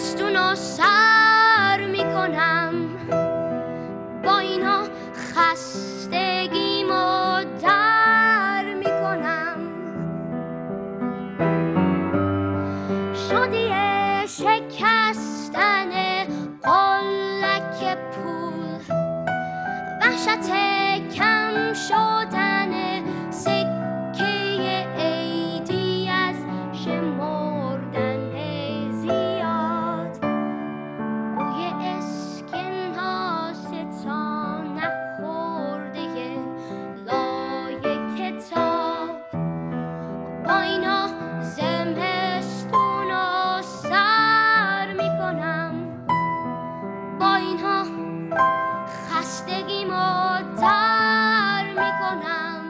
زمستون رو سر میکنم، با اینا خستگیمو در میکنم. شادی شکستن قلک پول، وحشت کم شدن سکه عیدی از شمردن زیاد، بوی اسکناس تا نخورده لای کتاب. با اینا زمستون رو سر میکنم، با اینها خستگیمو در میکنم.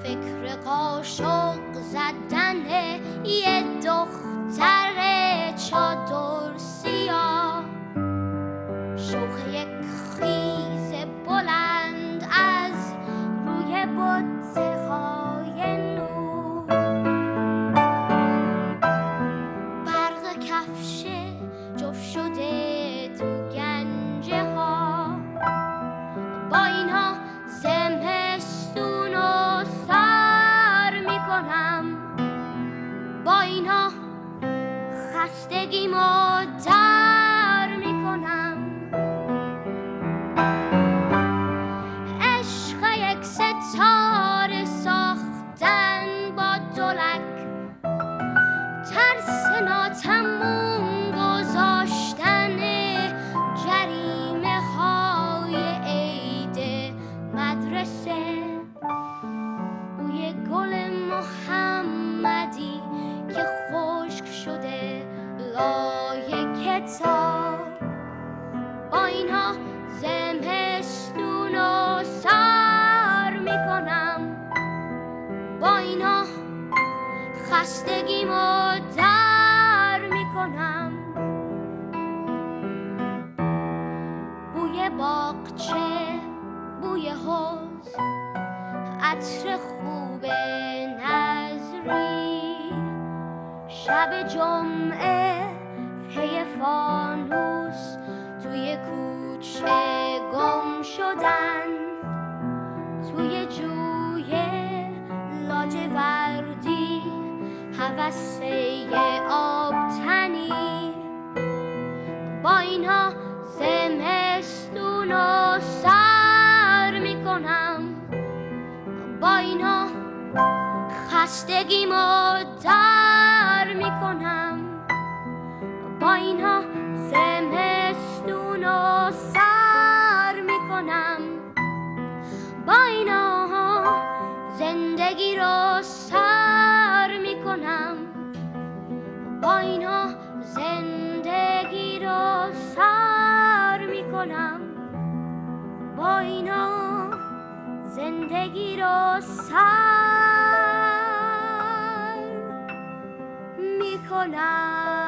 فکر قاشق زدن یه دختر چادر سیاه، شوخ یک خیز بلند از روی بطه های نور، برق کفش جفت شده تو گنجه ها. با اینها زمستون رو سر میکنم، با اینها خستگیمو در میکنم. عشق یک ستاره ساختن با دولک، ترس ناتموم گذاشتن جریمه های عید مدرسه، بوی گل محمدی که خشک شده لای کتاب. با اینها زمستون رو سر میکنم، با اینا خستگیمو در میکنم. بوی باغچه، بوی حوض، عطر خوب نظری، شب جمعه پی فانوس توی کوچه گم شدن، توی جوی لاجوردی هوسه آبتنی. با اینها زمستون رو سر میکنم، با اینا خستگیمو در میکنم. با اینها زمستون رو سر میکنم، با اینا زندگی رو سر میکنم، با اینا زندگی رو سر میکنم، با اینا زندگی رو سر میکنم.